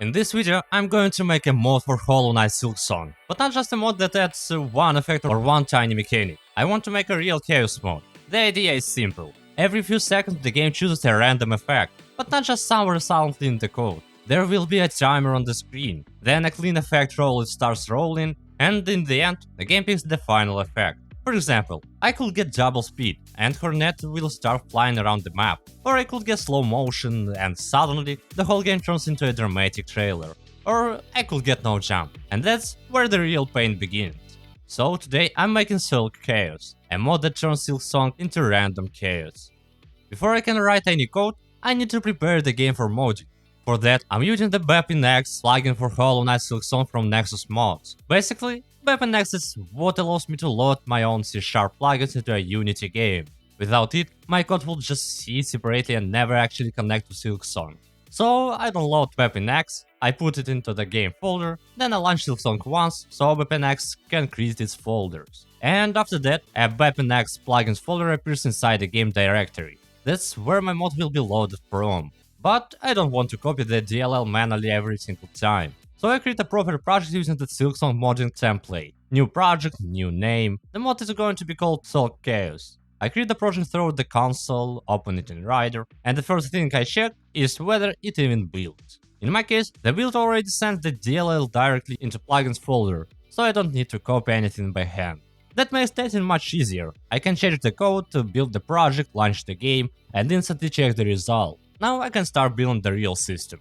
In this video, I'm going to make a mod for Hollow Knight Silksong, but not just a mod that adds one effect or one tiny mechanic. I want to make a real chaos mod. The idea is simple. Every few seconds the game chooses a random effect, but not just somewhere silently in the code. There will be a timer on the screen, then a clean effect roll starts rolling, and in the end, the game picks the final effect. For example, I could get double speed, and Hornet will start flying around the map, or I could get slow motion, and suddenly the whole game turns into a dramatic trailer. Or I could get no jump, and that's where the real pain begins. So today I'm making SilkChaos, a mod that turns Silksong into random chaos. Before I can write any code, I need to prepare the game for modding. For that, I'm using the BepInEx plugin for Hollow Knight Silksong from Nexus Mods. Basically, BepInEx is what allows me to load my own C# plugins into a Unity game. Without it, my code would just sit separately and never actually connect to Silksong. So I download BepInEx, I put it into the game folder, then I launch Silksong once so BepInEx can create its folders. And after that, a BepInEx plugins folder appears inside the game directory. That's where my mod will be loaded from. But I don't want to copy the DLL manually every single time. So I create a proper project using the Silksong modding template. New project, new name. The mod is going to be called SilkChaos. I create the project through the console, open it in Rider, and the first thing I check is whether it even built. In my case, the build already sends the DLL directly into plugins folder, so I don't need to copy anything by hand. That makes testing much easier. I can change the code to build the project, launch the game, and instantly check the result. Now I can start building the real system.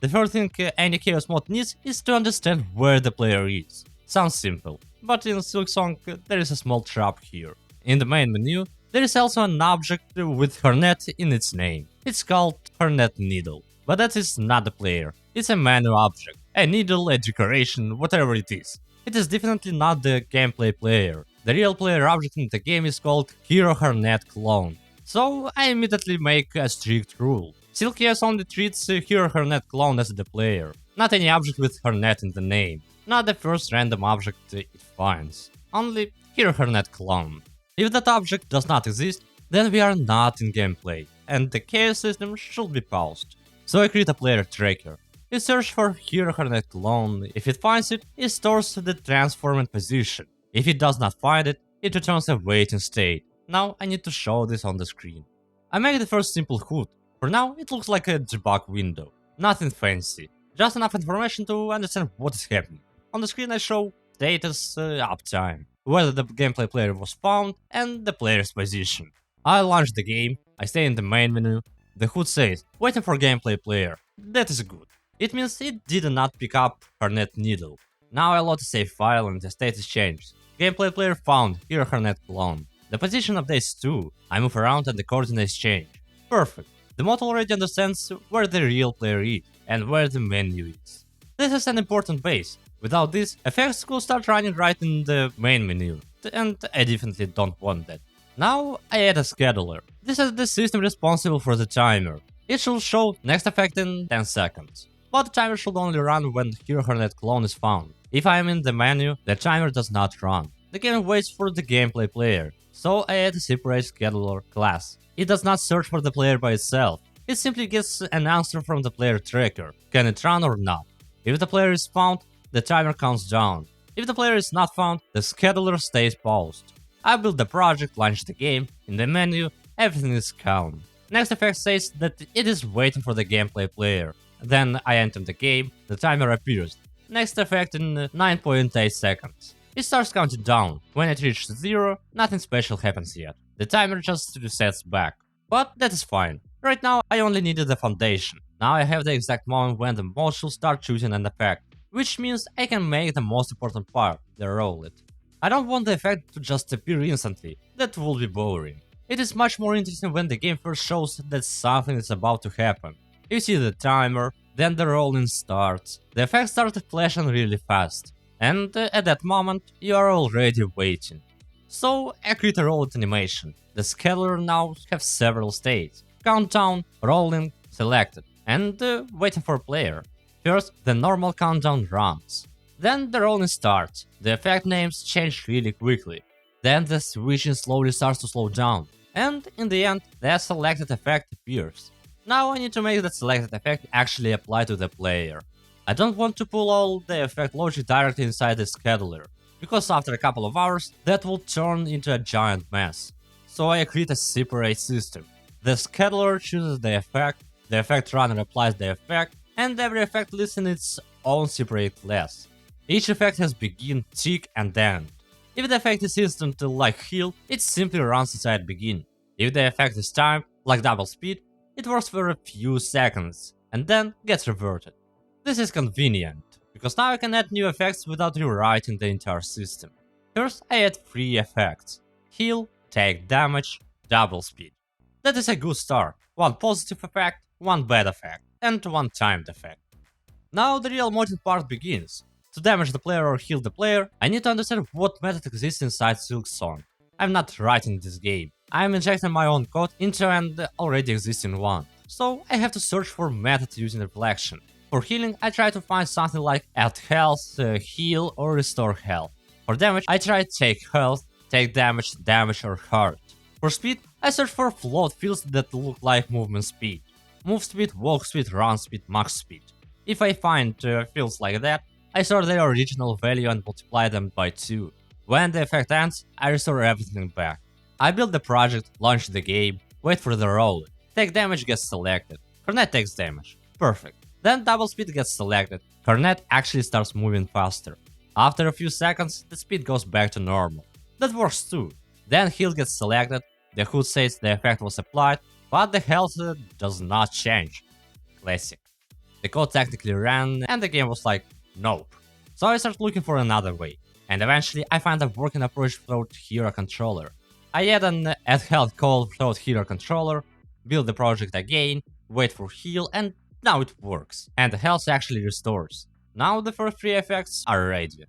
The first thing any chaos mod needs is to understand where the player is. Sounds simple, but in Silksong there is a small trap here. In the main menu, there is also an object with Hornet in its name. It's called Hornet Needle, but that is not the player. It's a menu object, a needle, a decoration, whatever it is. It is definitely not the gameplay player. The real player object in the game is called Hero Hornet Clone. So I immediately make a strict rule. SilkChaos only treats Hero Hornet Clone as the player, not any object with Hornet in the name, not the first random object it finds, only Hero Hornet Clone. If that object does not exist, then we are not in gameplay, and the chaos system should be paused. So I create a player tracker. It searches for Hero Hornet Clone. If it finds it, it stores the transformed position. If it does not find it, it returns a waiting state. Now I need to show this on the screen. I make the first simple HUD. For now, it looks like a debug window. Nothing fancy, just enough information to understand what is happening. On the screen I show status, uptime, whether the gameplay player was found, and the player's position. I launch the game, I stay in the main menu. The HUD says, waiting for gameplay player. That is good. It means it did not pick up Hornet Needle. Now I load a save file and the state is changed. Gameplay player found, Hero Hornet Clone. The position updates too. I move around and the coordinates change. Perfect. The mod already understands where the real player is and where the menu is. This is an important base. Without this, effects could start running right in the main menu, and I definitely don't want that. Now I add a scheduler. This is the system responsible for the timer. It should show next effect in 10 seconds. But the timer should only run when Hero Hornet Clone is found. If I am in the menu, the timer does not run. The game waits for the gameplay player, so I add a separate scheduler class. It does not search for the player by itself, it simply gets an answer from the player tracker, can it run or not. If the player is found, the timer counts down. If the player is not found, the scheduler stays paused. I build the project, launch the game, in the menu, everything is calm. Next effect says that it is waiting for the gameplay player. Then I enter the game, the timer appears. Next effect in 9.8 seconds. It starts counting down. When it reaches 0, nothing special happens yet. The timer just resets back. But that is fine. Right now I only needed the foundation. Now I have the exact moment when the mod should start choosing an effect. Which means I can make the most important part, the roulette. I don't want the effect to just appear instantly, that would be boring. It is much more interesting when the game first shows that something is about to happen. You see the timer, then the rolling starts. The effect starts flashing really fast. And at that moment, you are already waiting. So I create a roulette animation. The scheduler now has several states. Countdown, rolling, selected, and waiting for player. First, the normal countdown runs. Then the rolling starts. The effect names change really quickly. Then the switching slowly starts to slow down. And in the end, the selected effect appears. Now I need to make that selected effect actually apply to the player. I don't want to pull all the effect logic directly inside the scheduler, because after a couple of hours, that will turn into a giant mess. So I create a separate system. The scheduler chooses the effect runner applies the effect, and every effect lives in its own separate class. Each effect has begin, tick, and end. If the effect is instant like heal, it simply runs inside begin. If the effect is timed, like double speed, it works for a few seconds, and then gets reverted. This is convenient, because now I can add new effects without rewriting the entire system. First, I add 3 effects: heal, take damage, double speed. That is a good start. 1 positive effect, 1 bad effect, and 1 timed effect. Now the real modding part begins. To damage the player or heal the player, I need to understand what method exists inside Silksong. I'm not writing this game. I'm injecting my own code into an already existing one. So I have to search for methods using reflection. For healing, I try to find something like add health, heal, or restore health. For damage, I try take health, take damage, damage, or hurt. For speed, I search for float fields that look like movement speed. Move speed, walk speed, run speed, max speed. If I find fields like that, I store their original value and multiply them by 2. When the effect ends, I restore everything back. I build the project, launch the game, wait for the roll. Take damage gets selected. Hornet takes damage. Perfect. Then double speed gets selected. Hornet actually starts moving faster. After a few seconds, the speed goes back to normal. That works too. Then heal gets selected. The HUD says the effect was applied, but the health does not change. Classic. The code technically ran, and the game was like, nope. So I start looking for another way, and eventually I find a working approach without hero controller. I add an add health call without hero controller, build the project again, wait for heal, and now it works, and the health actually restores. Now the first 3 effects are ready.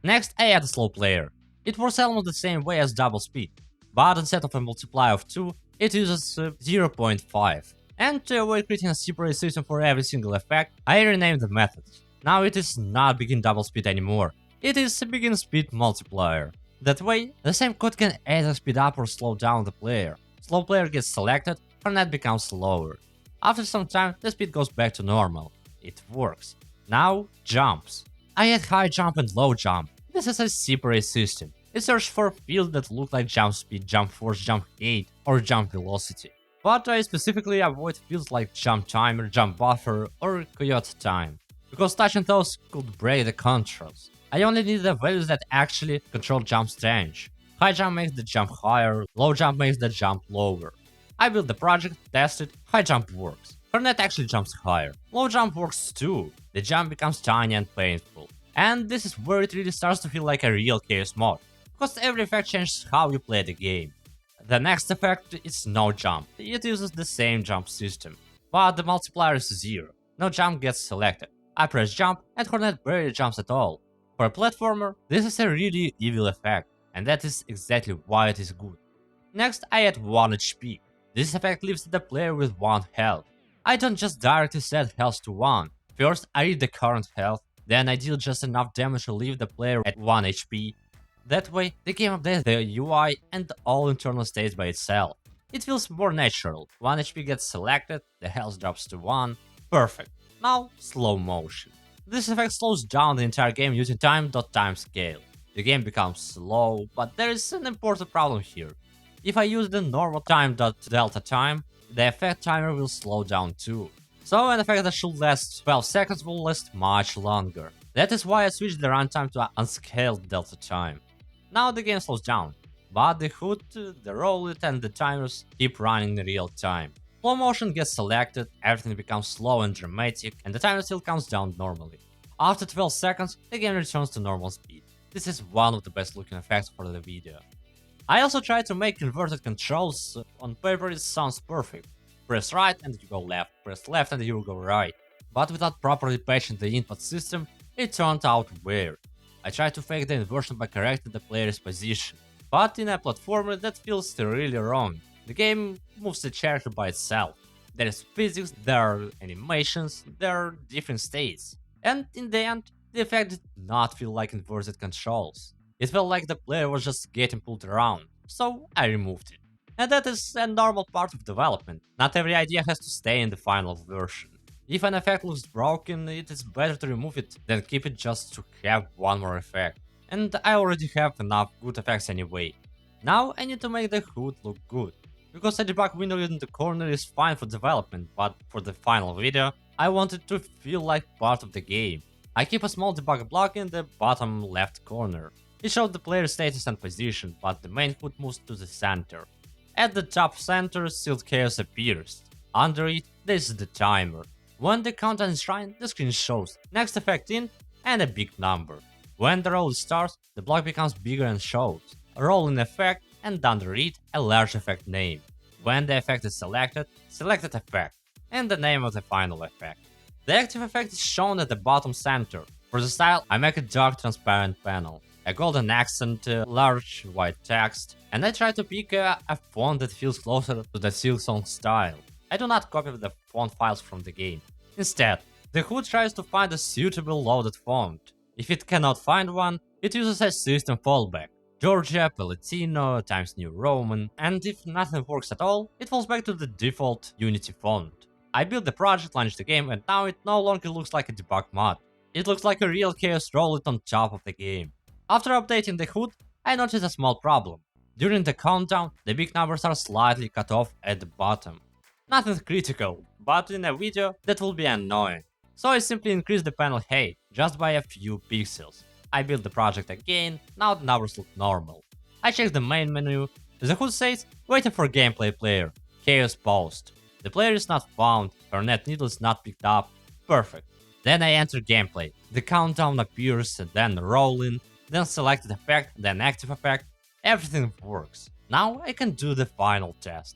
Next I add a slow player. It works almost the same way as double speed, but instead of a multiplier of 2, it uses 0.5. And to avoid creating a separate system for every single effect, I renamed the methods. Now it is not begin double speed anymore, it is a begin speed multiplier. That way, the same code can either speed up or slow down the player. Slow player gets selected, Hornet becomes slower. After some time, the speed goes back to normal. It works. Now, jumps. I add high jump and low jump. This is a separate system. It searches for fields that look like jump speed, jump force, jump height, or jump velocity. But I specifically avoid fields like jump timer, jump buffer, or coyote time, because touching those could break the controls. I only need the values that actually control jump's range. High jump makes the jump higher, low jump makes the jump lower. I build the project, test it, high jump works. Hornet actually jumps higher. Low jump works too. The jump becomes tiny and painful. And this is where it really starts to feel like a real chaos mod, because every effect changes how you play the game. The next effect is no jump. It uses the same jump system, but the multiplier is 0. No jump gets selected. I press jump and Hornet barely jumps at all. For a platformer, this is a really evil effect, and that is exactly why it is good. Next, I add 1 HP. This effect leaves the player with 1 health. I don't just directly set health to 1. First, I read the current health, then I deal just enough damage to leave the player at 1 HP. That way, the game updates the UI and all internal states by itself. It feels more natural. 1 HP gets selected, the health drops to 1. Perfect. Now, slow motion. This effect slows down the entire game using time.timescale. The game becomes slow, but there is an important problem here. If I use the normal time.delta time, the effect timer will slow down too. So an effect that should last 12 seconds will last much longer. That is why I switched the runtime to unscaled delta time. Now the game slows down, but the HUD, the roulette and the timers keep running in real time. Slow motion gets selected, everything becomes slow and dramatic, and the timer still counts down normally. After 12 seconds, the game returns to normal speed. This is one of the best looking effects for the video. I also tried to make inverted controls. On paper it sounds perfect. Press right and you go left, press left and you go right. But without properly patching the input system, it turned out weird. I tried to fake the inversion by correcting the player's position, but in a platformer that feels really wrong. The game moves the character by itself. There is physics, there are animations, there are different states. And in the end, the effect did not feel like inverted controls. It felt like the player was just getting pulled around, so I removed it. And that is a normal part of development. Not every idea has to stay in the final version. If an effect looks broken, it is better to remove it than keep it just to have one more effect. And I already have enough good effects anyway. Now I need to make the HUD look good. Because a debug window in the corner is fine for development, but for the final video, I want it to feel like part of the game. I keep a small debug block in the bottom left corner. It shows the player's status and position, but the main HUD moves to the center. At the top center, SilkChaos appears. Under it, this is the timer. When the countdown is running, the screen shows next effect in and a big number. When the roll starts, the block becomes bigger and shows a roll in effect, and under it a large effect name. When the effect is selected, selected effect, and the name of the final effect. The active effect is shown at the bottom center. For the style, I make a dark transparent panel, a golden accent, large white text, and I try to pick a font that feels closer to the Silksong style. I do not copy the font files from the game. Instead, the HUD tries to find a suitable loaded font. If it cannot find one, it uses a system fallback. Georgia, Palatino, Times New Roman, and if nothing works at all, it falls back to the default Unity font. I built the project, launched the game, and now it no longer looks like a debug mod. It looks like a real chaos roll on top of the game. After updating the HUD, I noticed a small problem. During the countdown, the big numbers are slightly cut off at the bottom. Nothing critical, but in a video that will be annoying. So I simply increased the panel height, just by a few pixels. I built the project again, now the numbers look normal. I check the main menu, the HUD says, waiting for gameplay player, chaos post. The player is not found, Hornet needle is not picked up, perfect. Then I enter gameplay, the countdown appears, then rolling, then selected effect, then active effect, everything works. Now I can do the final test.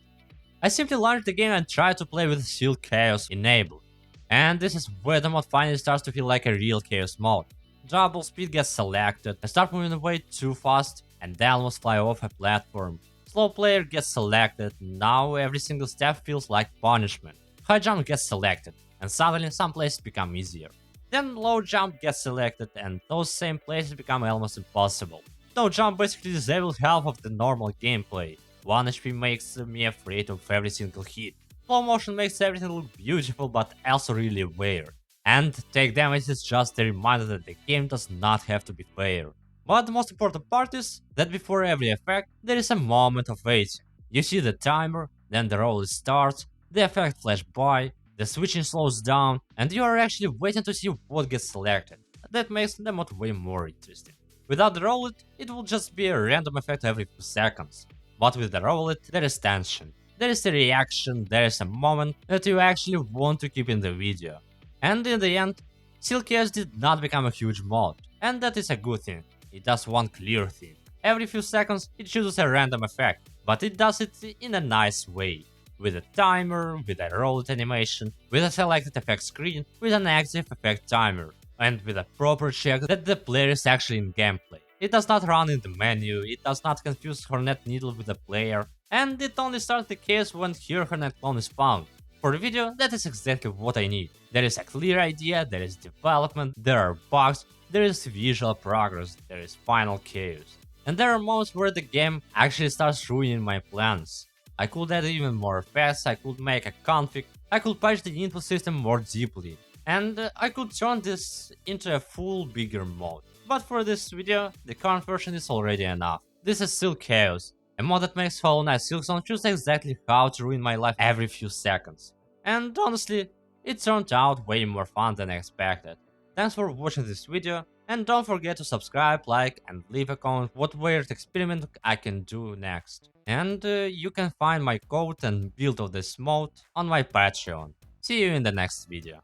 I simply launch the game and try to play with SilkChaos enabled. And this is where the mod finally starts to feel like a real chaos mode. Double speed gets selected, I start moving away too fast, and then almost fly off a platform. Slow player gets selected, now every single step feels like punishment. High jump gets selected, and suddenly some places become easier. Then low jump gets selected, and those same places become almost impossible. No jump basically disables half of the normal gameplay. 1 HP makes me afraid of every single hit. Slow motion makes everything look beautiful but also really weird. And take damage is just a reminder that the game does not have to be fair. But the most important part is that before every effect, there is a moment of waiting. You see the timer, then the roll starts, the effect flashes by, the switching slows down, and you are actually waiting to see what gets selected. That makes the mod way more interesting. Without the roll it will just be a random effect every few seconds. But with the roll there is tension. There is a reaction, there is a moment that you actually want to keep in the video. And in the end, SilkChaos did not become a huge mod, and that is a good thing. It does one clear thing. Every few seconds it chooses a random effect, but it does it in a nice way. With a timer, with a roll animation, with a selected effect screen, with an active effect timer, and with a proper check that the player is actually in gameplay. It does not run in the menu, it does not confuse Hornet needle with the player, and it only starts the chaos when here Hornet clone is found. For the video, that is exactly what I need. There is a clear idea, there is development, there are bugs, there is visual progress, there is final chaos. And there are moments where the game actually starts ruining my plans. I could add even more effects, I could make a config, I could patch the input system more deeply. And I could turn this into a full bigger mode. But for this video, the current version is already enough. This is SilkChaos, a mod that makes Hollow Knight Silksong choose exactly how to ruin my life every few seconds. And honestly, it turned out way more fun than I expected. Thanks for watching this video, and don't forget to subscribe, like, and leave a comment what weird experiment I can do next. And you can find my code and build of this mode on my Patreon. See you in the next video.